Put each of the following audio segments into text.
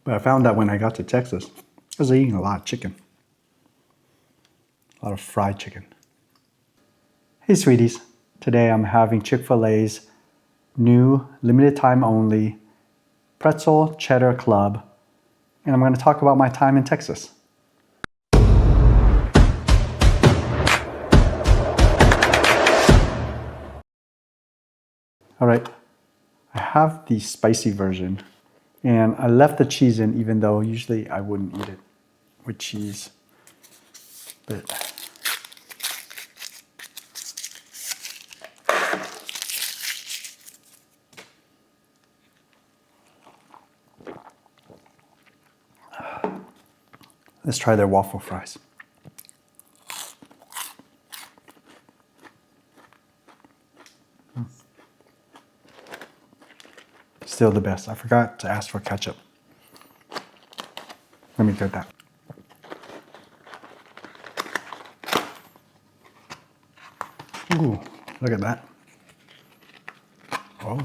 But I found that when I got to Texas, I was eating a lot of chicken. A lot of fried chicken. Hey sweeties, today I'm having Chick-fil-A's new limited time only Pretzel Cheddar Club, and I'm going to talk about my time in Texas. All right, I have the spicy version, and I left the cheese in even though usually I wouldn't eat it with cheese. But let's try their waffle fries. Still the best. I forgot to ask for ketchup. Let me get that. Ooh, look at that. Oh.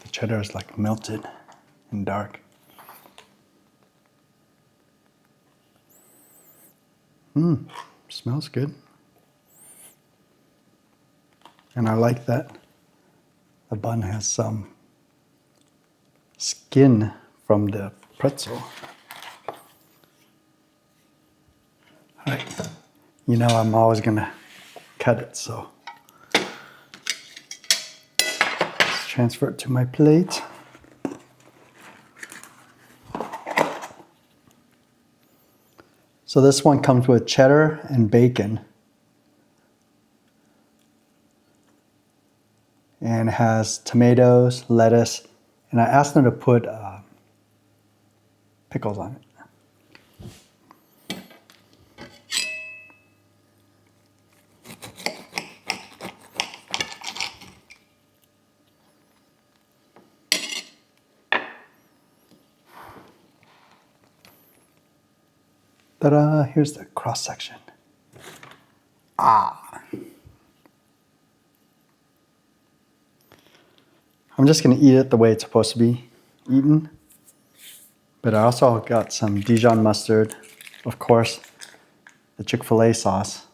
The cheddar is like melted and dark. Smells good. And I like that the bun has some skin from the pretzel. All right. You know I'm always gonna cut it, so let's transfer it to my plate. So this one comes with cheddar and bacon. And it has tomatoes, lettuce, and I asked them to put pickles on it. Ta-da, here's the cross section. Ah. I'm just gonna eat it the way it's supposed to be eaten. But I also got some Dijon mustard, of course, the Chick-fil-A sauce.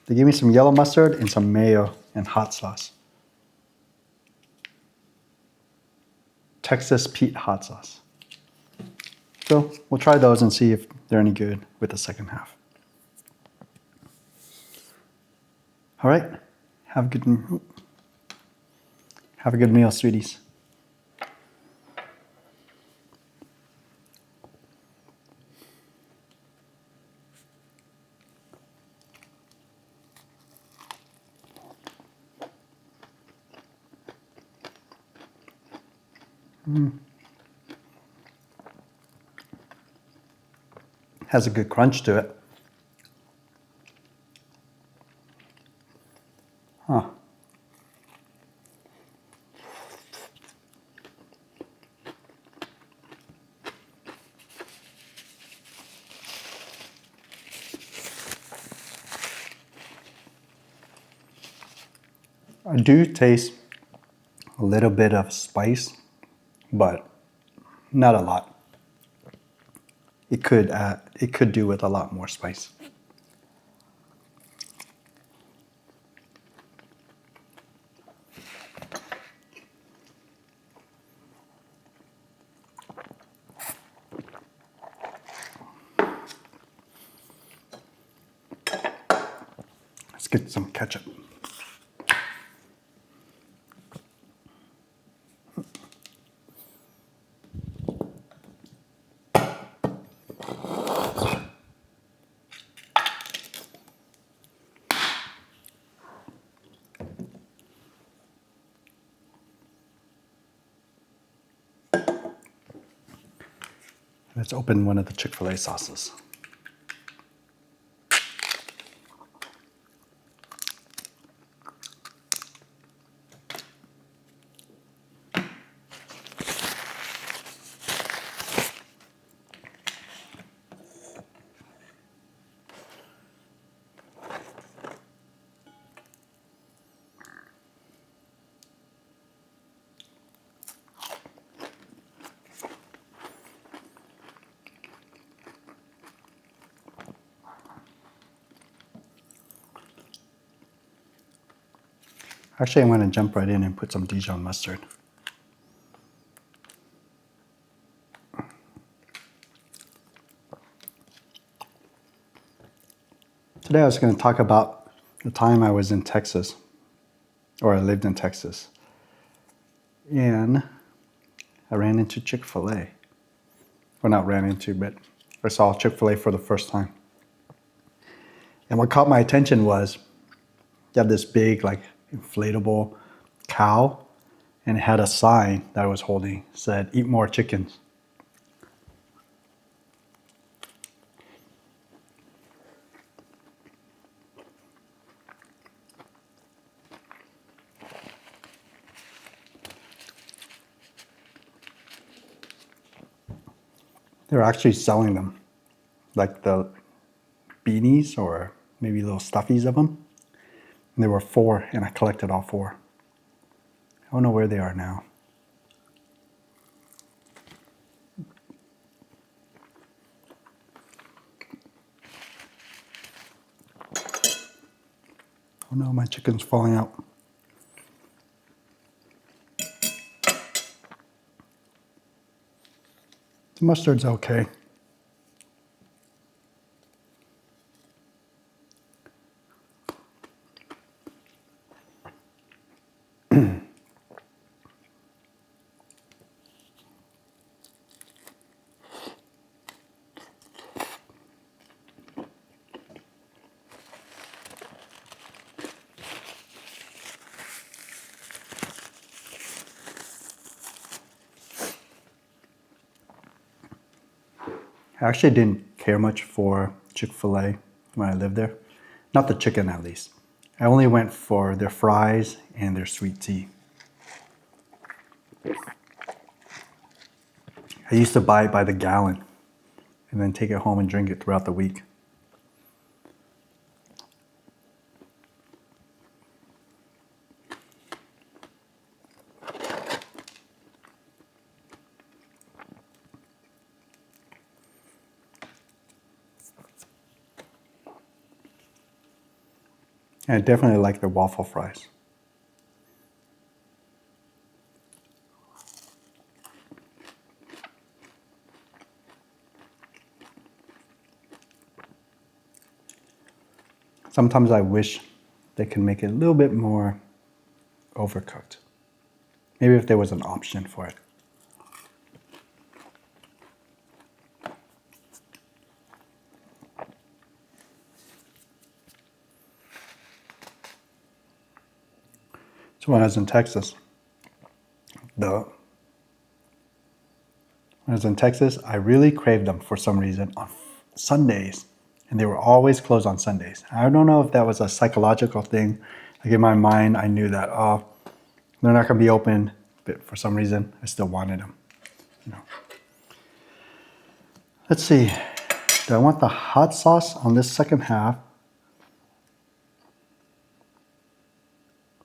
They gave me some yellow mustard and some mayo and hot sauce. Texas Pete hot sauce. So we'll try those and see if they're any good with the second half. All right, have a good meal, sweeties. Has a good crunch to it. Huh. I do taste a little bit of spice, but not a lot. It could do with a lot more spice. Let's get some ketchup. Let's open one of the Chick-fil-A sauces. Actually, I'm going to jump right in and put some Dijon mustard. Today I was going to talk about the time I was in Texas, or I lived in Texas, and I ran into Chick-fil-A. Well, not ran into, but I saw Chick-fil-A for the first time. And what caught my attention was you have this big, like, inflatable cow, and it had a sign that I was holding, said, "Eat more chickens." They were actually selling them, like the beanies or maybe little stuffies of them. And there were 4, and I collected all 4. I don't know where they are now. Oh no, my chicken's falling out. The mustard's okay. I actually didn't care much for Chick-fil-A when I lived there. Not the chicken, at least. I only went for their fries and their sweet tea. I used to buy it by the gallon and then take it home and drink it throughout the week. And I definitely like their waffle fries. Sometimes I wish they could make it a little bit more overcooked. Maybe if there was an option for it. So when I was in Texas, I really craved them for some reason on Sundays, and they were always closed on Sundays. I don't know if that was a psychological thing. Like in my mind, I knew that, oh, they're not going to be open, but for some reason, I still wanted them. You know. Let's see. Do I want the hot sauce on this second half?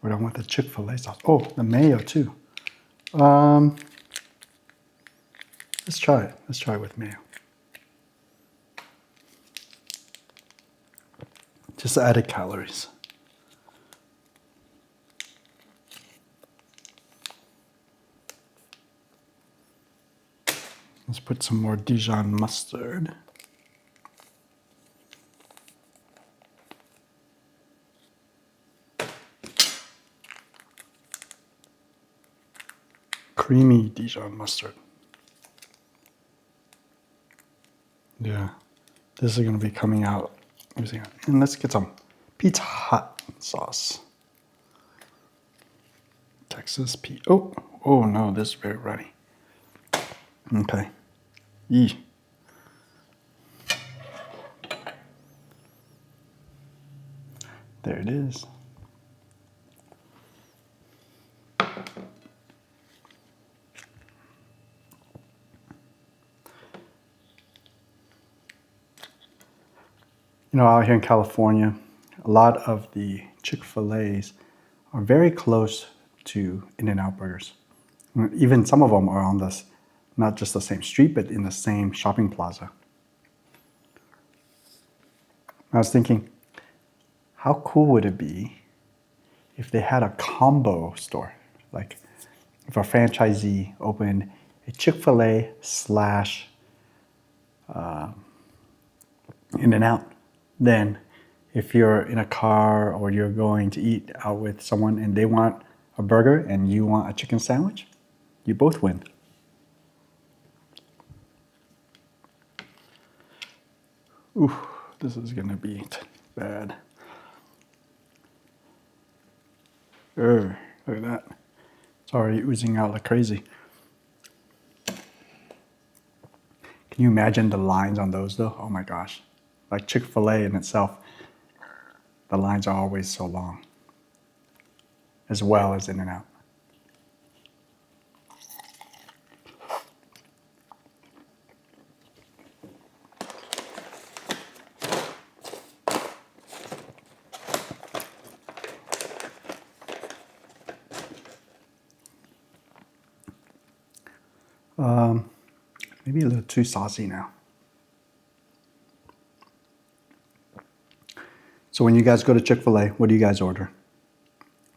Or do I want the Chick-fil-A sauce? Oh, the mayo too. Let's try it. Let's try it with mayo. Just added calories. Let's put some more Dijon mustard. Creamy Dijon mustard. Yeah, this is going to be coming out. And let's get some Pizza Hut sauce. Texas Pete. Oh no, this is very runny. Okay. Yee. There it is. You know, out here in California, a lot of the Chick-fil-A's are very close to In-N-Out Burgers. Even some of them are on this, not just the same street, but in the same shopping plaza. I was thinking, how cool would it be if they had a combo store, like if a franchisee opened a Chick-fil-A slash In-N-Out, then if you're in a car or you're going to eat out with someone and they want a burger and you want a chicken sandwich, you both win. Ooh, this is gonna be bad. Look at that. It's already oozing out like crazy. Can you imagine the lines on those though? Oh my gosh. Like Chick-fil-A in itself, the lines are always so long, as well as In-N-Out. Maybe a little too saucy now. So when you guys go to Chick-fil-A, what do you guys order?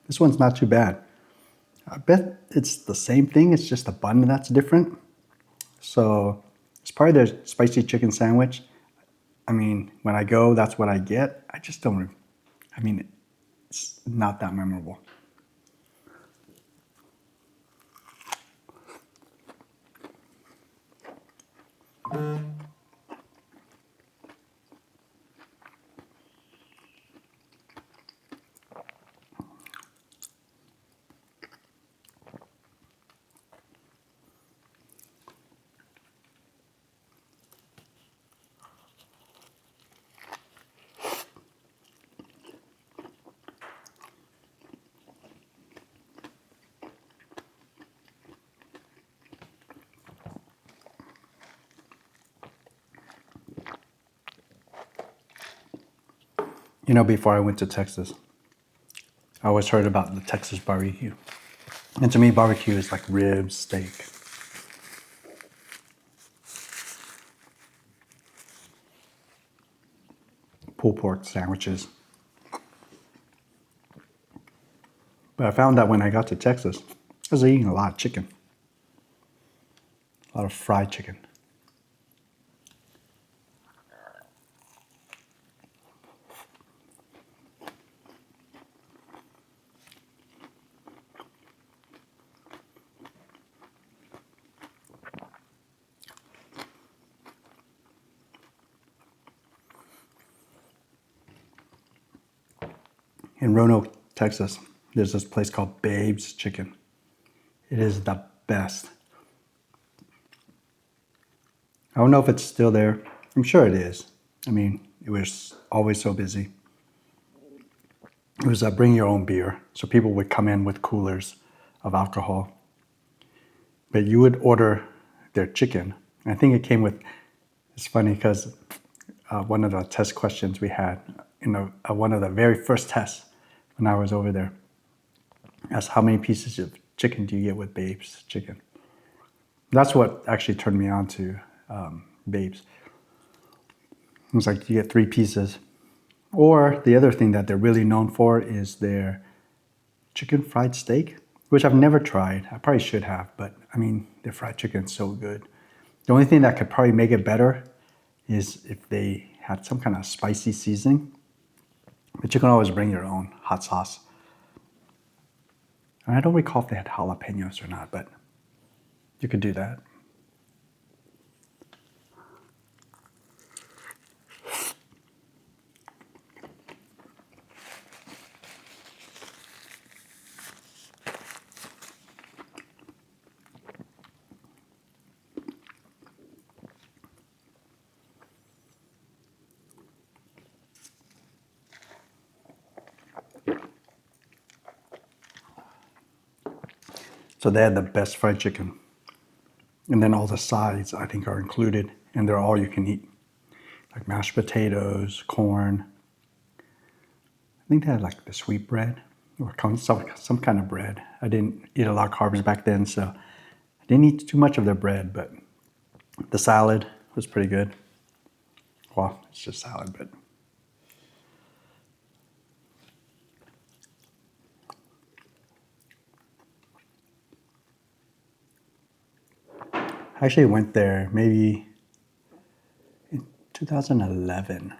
This one's not too bad. I bet it's the same thing, it's just the bun that's different. So it's probably their spicy chicken sandwich. I mean, when I go, that's what I get. I just don't, I mean, it's not that memorable. You know, before I went to Texas, I always heard about the Texas barbecue. And to me, barbecue is like ribs, steak. Pulled pork sandwiches. But I found that when I got to Texas, I was eating a lot of chicken. A lot of fried chicken. In Roanoke, Texas, there's this place called Babe's Chicken. It is the best. I don't know if it's still there. I'm sure it is. I mean, it was always so busy. It was a bring your own beer. So people would come in with coolers of alcohol. But you would order their chicken. I think it came with, it's funny because one of the test questions we had, one of the very first tests when I was over there, asked how many pieces of chicken do you get with Babe's Chicken? That's what actually turned me on to Babe's. It was like, you get 3 pieces. Or the other thing that they're really known for is their chicken fried steak, which I've never tried. I probably should have, but I mean, their fried chicken is so good. The only thing that could probably make it better is if they had some kind of spicy seasoning. But you can always bring your own hot sauce. And I don't recall if they had jalapenos or not, but you could do that. So they had the best fried chicken. And then all the sides, I think, are included, and they're all you can eat. Like mashed potatoes, corn. I think they had like the sweet bread, or some kind of bread. I didn't eat a lot of carbs back then, so I didn't eat too much of their bread, but the salad was pretty good. Well, it's just salad, but I actually went there maybe in 2011.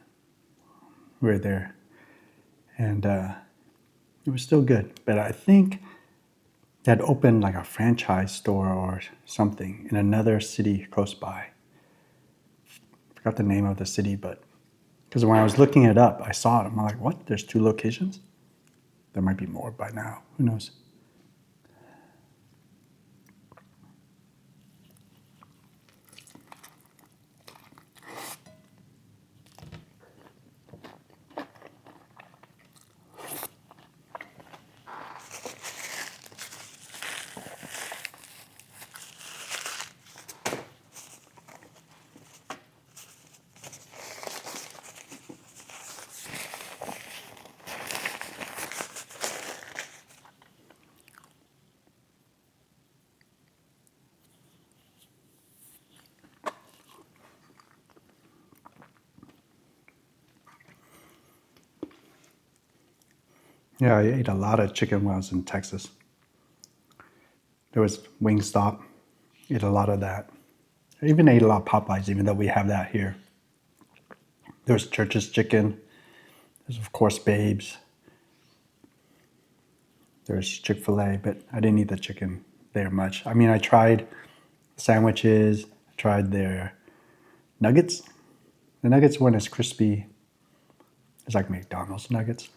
We were there, and it was still good. But I think they had opened like a franchise store or something in another city close by. I forgot the name of the city, but because when I was looking it up, I saw it. I'm like, what? There's 2 locations? There might be more by now. Who knows? Yeah, I ate a lot of chicken when I was in Texas. There was Wingstop. Ate a lot of that. I even ate a lot of Popeyes, even though we have that here. There was Church's Chicken. There's, of course, Babes. There's Chick-fil-A, but I didn't eat the chicken there much. I mean, I tried sandwiches. I tried their nuggets. The nuggets weren't as crispy as like McDonald's nuggets.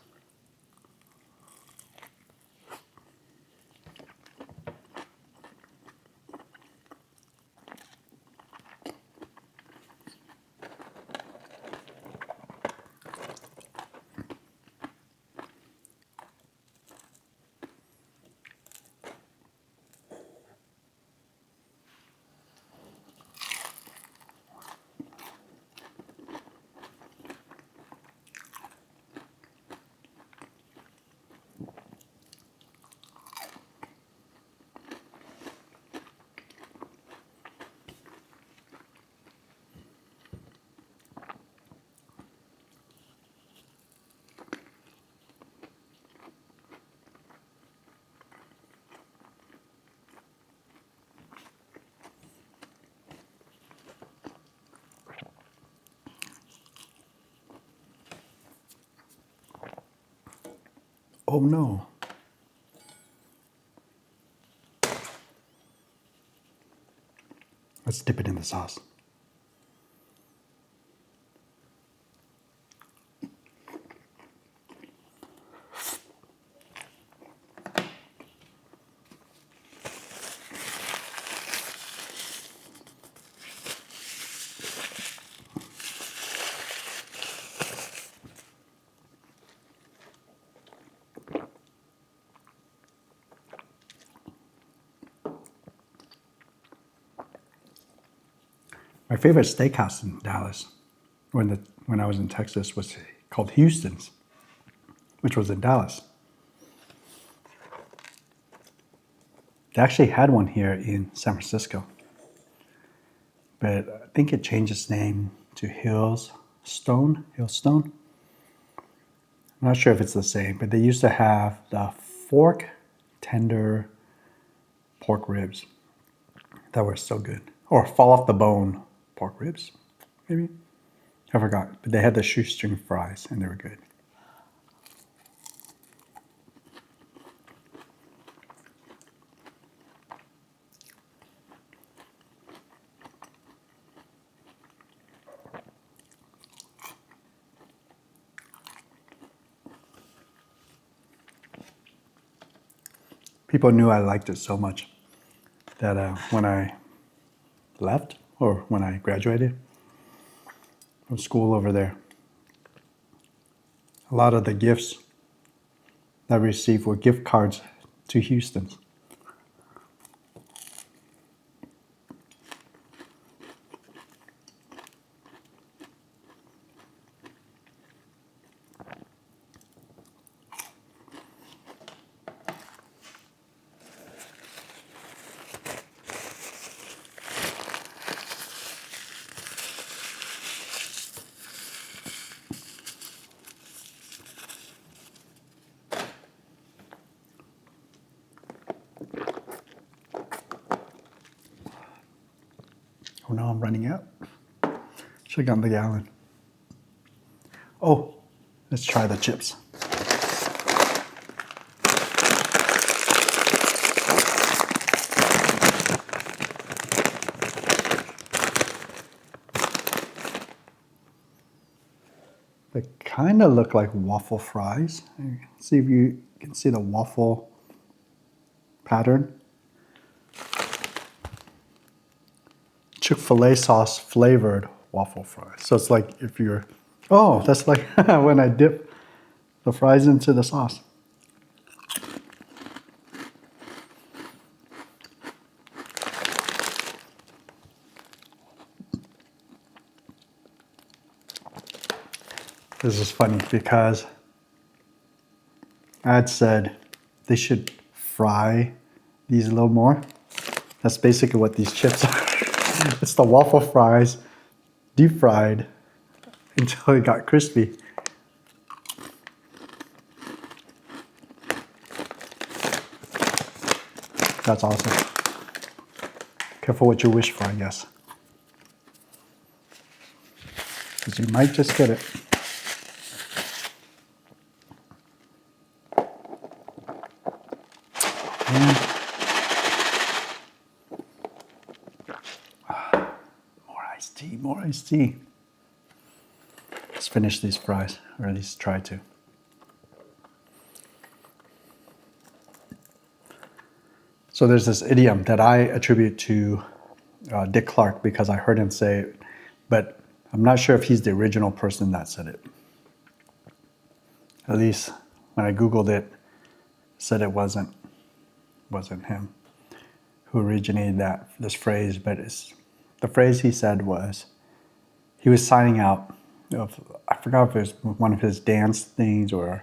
Oh no. Let's dip it in the sauce. My favorite steakhouse in Dallas when I was in Texas was called Houston's, which was in Dallas. They actually had one here in San Francisco, but I think it changed its name to Hillstone. I'm not sure if it's the same, but they used to have the fork tender pork ribs that were so good. Or fall off the bone pork ribs, maybe? I forgot. But they had the shoestring fries and they were good. People knew I liked it so much that when I left or when I graduated from school over there, a lot of the gifts that I received were gift cards to Houston's. Oh no, I'm running out. Should have gotten the gallon. Oh, let's try the chips. They kind of look like waffle fries. See if you can see the waffle pattern. Chick-fil-A sauce flavored waffle fries. So it's like if you're, oh, that's like when I dip the fries into the sauce. This is funny because I had said they should fry these a little more. That's basically what these chips are. It's the waffle fries deep fried until it got crispy. That's awesome. Careful what you wish for, I guess. Because you might just get it. More iced tea. Let's finish these fries, or at least try to. So there's this idiom that I attribute to Dick Clark because I heard him say it, but I'm not sure if he's the original person that said it. At least when I Googled it, said it wasn't him who originated this phrase, but the phrase he said was, he was signing out of, I forgot if it was one of his dance things or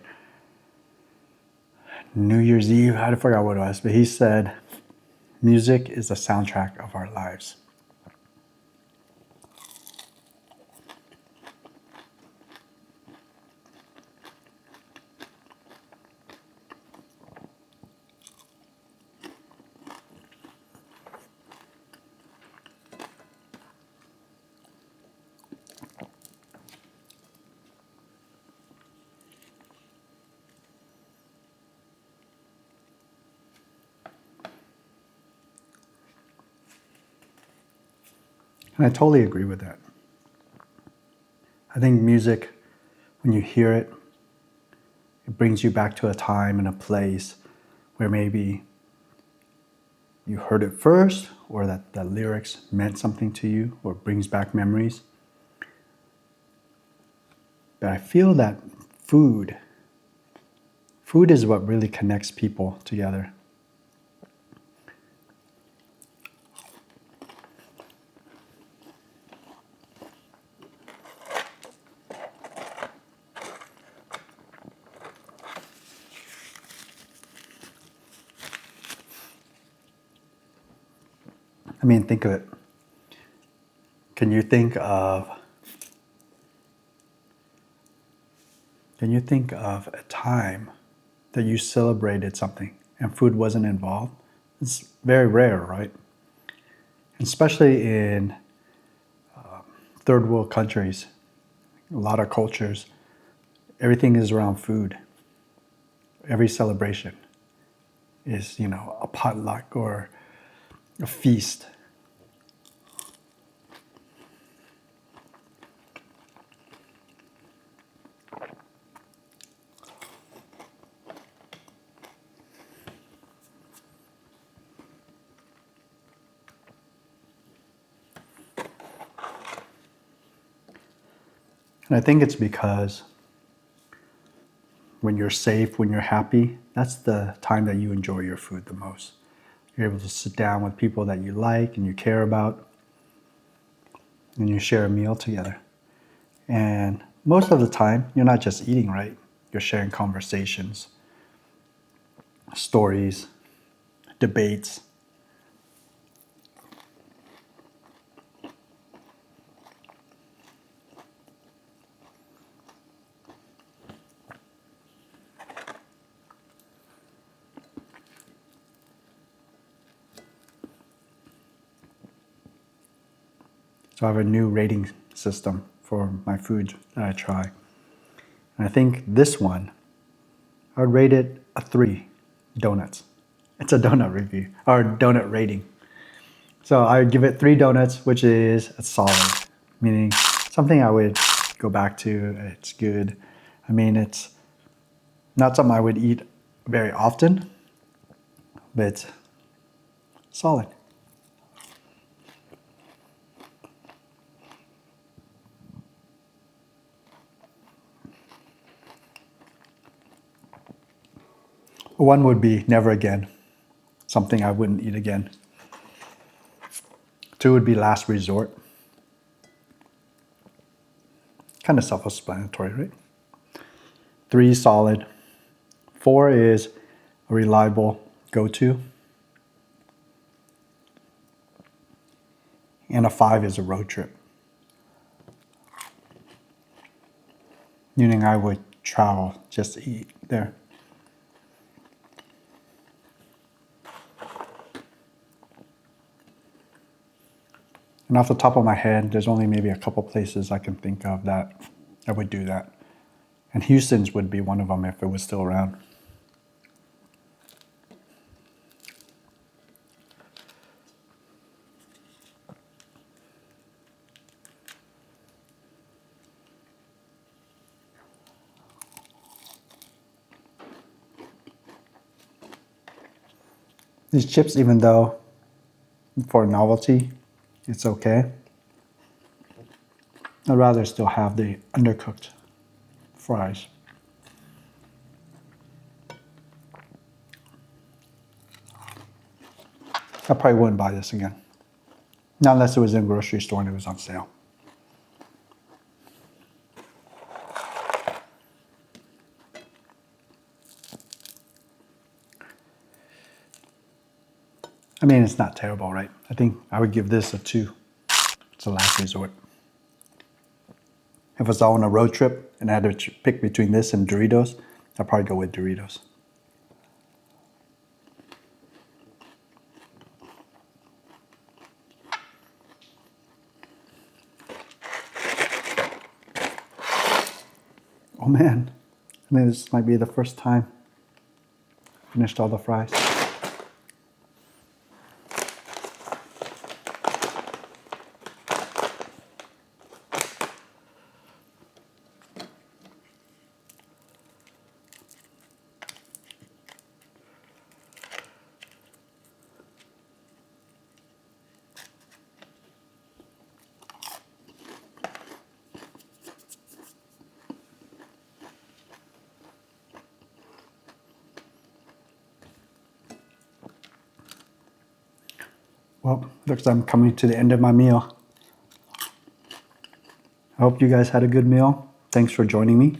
New Year's Eve, I forgot what it was, but he said, music is the soundtrack of our lives. And I totally agree with that. I think music, when you hear it, it brings you back to a time and a place where maybe you heard it first, or that the lyrics meant something to you, or brings back memories. But I feel that food is what really connects people together. I mean, think of it. Can you think of a time that you celebrated something and food wasn't involved? It's very rare, right? Especially in third world countries, a lot of cultures, everything is around food. Every celebration is, a potluck or a feast. And I think it's because when you're safe, when you're happy, that's the time that you enjoy your food the most. You're able to sit down with people that you like and you care about, and you share a meal together. And most of the time, you're not just eating, right? You're sharing conversations, stories, debates. So I have a new rating system for my food that I try. And I think this one, I would rate it a 3 donuts. It's a donut review, or donut rating. So I would give it 3 donuts, which is a solid, meaning something I would go back to. It's good. I mean, it's not something I would eat very often, but it's solid. One would be never again, something I wouldn't eat again. 2 would be last resort. Kind of self-explanatory, right? 3 solid. 4 is a reliable go-to. And a 5 is a road trip. Meaning I would travel just to eat there. And off the top of my head, there's only maybe a couple places I can think of that I would do that. And Houston's would be one of them if it was still around. These chips, even though for novelty, it's okay, I'd rather still have the undercooked fries. I probably wouldn't buy this again. Not unless it was in a grocery store and it was on sale. I mean, it's not terrible, right? I think I would give this a 2. It's a last resort. If I was on a road trip and I had to pick between this and Doritos, I'd probably go with Doritos. Oh man, I mean, this might be the first time I finished all the fries. Well, looks like I'm coming to the end of my meal. I hope you guys had a good meal. Thanks for joining me.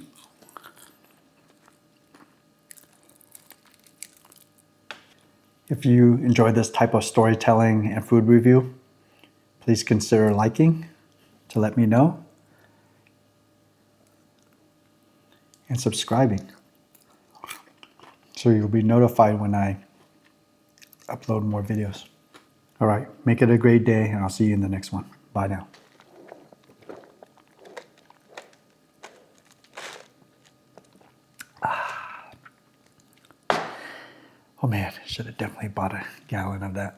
If you enjoy this type of storytelling and food review, please consider liking to let me know and subscribing so you'll be notified when I upload more videos. All right, make it a great day and I'll see you in the next one. Bye now. Oh man, should have definitely bought a gallon of that.